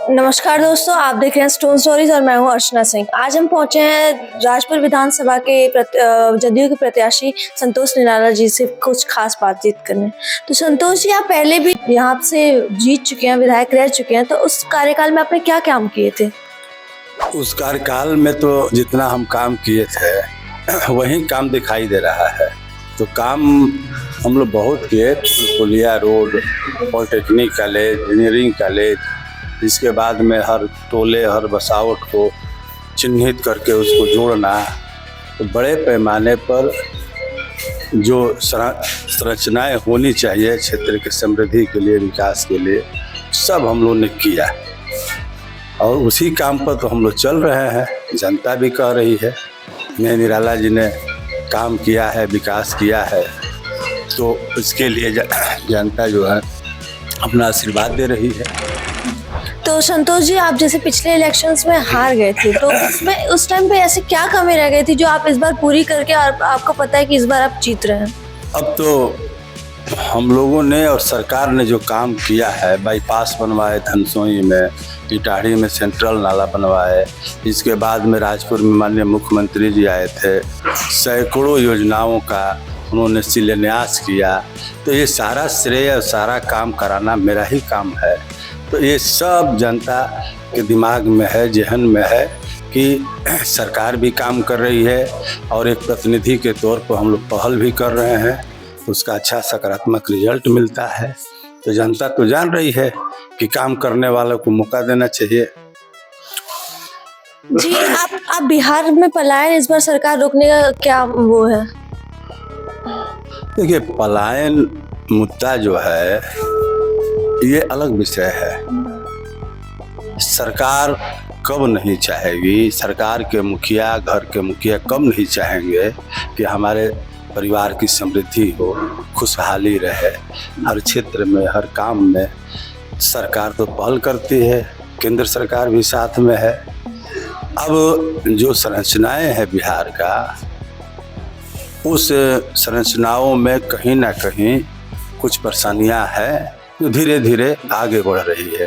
नमस्कार दोस्तों, आप देख रहे हैं स्टोन स्टोरीज और मैं हूं अर्चना सिंह। आज हम पहुंचे हैं राजपुर विधानसभा के जदयू के प्रत्याशी संतोष निराला जी से कुछ खास बातचीत करने। तो संतोष जी, आप पहले भी यहाँ से जीत चुके हैं, विधायक रह चुके हैं, तो उस कार्यकाल में आपने क्या काम किए थे? उस कार्यकाल में तो जितना हम काम किए थे वही काम दिखाई दे रहा है। तो काम हम लोग बहुत किए, पुलिया road, polytechnic college, engineering college, इसके बाद में हर टोले हर बसावट को चिन्हित करके उसको जोड़ना। तो बड़े पैमाने पर जो संरचनाएं होनी चाहिए क्षेत्र के समृद्धि के लिए, विकास के लिए, सब हम लोग ने किया और उसी काम पर तो हम लोग चल रहे हैं। जनता भी कह रही है निराला जी ने काम किया है, विकास किया है, तो इसके लिए जनता जो है अपना आशीर्वाद दे रही है। तो संतोष जी, आप जैसे पिछले इलेक्शंस में हार गए थे, तो उसमें उस टाइम पे ऐसे क्या कमी रह गई थी जो आप इस बार पूरी करके और आपको पता है कि इस बार आप जीत रहे हैं? अब तो हम लोगों ने और सरकार ने जो काम किया है, बाईपास बनवाए धनसोई में, इटाढ़ी में सेंट्रल नाला बनवाए, इसके बाद में राजपुर में माननीय मुख्यमंत्री जी आए थे, सैकड़ों योजनाओं का उन्होंने शिलान्यास किया। तो ये सारा श्रेय और सारा काम कराना मेरा ही काम है। तो ये सब जनता के दिमाग में है, जहन में है कि सरकार भी काम कर रही है और एक प्रतिनिधि के तौर पर हम लोग पहल भी कर रहे हैं, उसका अच्छा सकारात्मक रिजल्ट मिलता है। तो जनता तो जान रही है कि काम करने वालों को मौका देना चाहिए। जी, आप बिहार में पलायन इस बार सरकार रोकने का क्या वो है? देखिए, पलायन मुद्दा जो है ये अलग विषय है। सरकार कब नहीं चाहेगी, सरकार के मुखिया, घर के मुखिया कब नहीं चाहेंगे कि हमारे परिवार की समृद्धि हो, खुशहाली रहे। हर क्षेत्र में, हर काम में सरकार तो पहल करती है, केंद्र सरकार भी साथ में है। अब जो संरचनाएं हैं बिहार का, उस संरचनाओं में कहीं ना कहीं कुछ परेशानियां हैं जो धीरे धीरे आगे बढ़ रही है।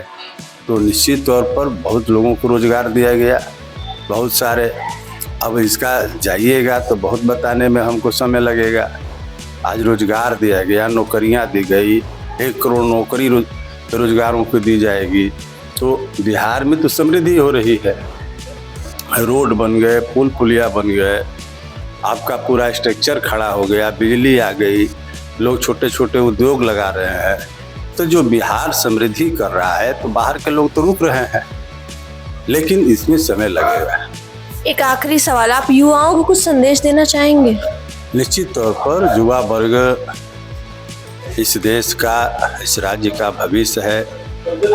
तो निश्चित तौर पर बहुत लोगों को रोजगार दिया गया, बहुत सारे। अब इसका जाइएगा तो बहुत बताने में हमको समय लगेगा। आज रोजगार दिया गया, नौकरियां दी गई, 1 करोड़ नौकरी रोजगारों को दी जाएगी। तो बिहार में तो समृद्धि हो रही है, रोड बन गए, पुल पुलिया बन गए, आपका पूरा स्ट्रक्चर खड़ा हो गया, बिजली आ गई, लोग छोटे छोटे उद्योग लगा रहे हैं। तो जो बिहार समृद्धि कर रहा है, तो बाहर के लोग तो रुक रहे हैं, लेकिन इसमें समय लगेगा। एक आखिरी सवाल, आप युवाओं को कुछ संदेश देना चाहेंगे? निश्चित तौर पर युवा वर्ग इस देश का, इस राज्य का भविष्य है,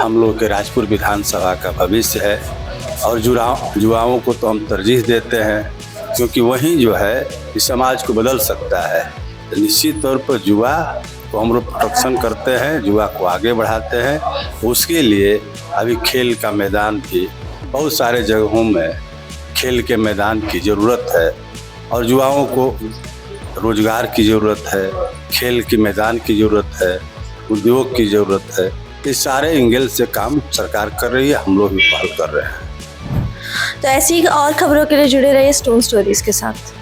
हम लोग के राजपुर विधानसभा का भविष्य है। और युवाओं को तो हम तरजीह देते हैं, क्योंकि वही जो है इस समाज को बदल सकता है। तो निश्चित तौर पर युवा को हम लोग प्रोत्साहन करते हैं, युवा को आगे बढ़ाते हैं। उसके लिए अभी खेल का मैदान भी बहुत सारे जगहों में खेल के मैदान की ज़रूरत है, और युवाओं को रोजगार की ज़रूरत है, खेल के मैदान की ज़रूरत है, उद्योग की ज़रूरत है। इस सारे एंगल से काम सरकार कर रही है, हम लोग भी पहल कर रहे हैं। तो ऐसी और खबरों के लिए जुड़े रहिए स्टोन स्टोरीज के साथ।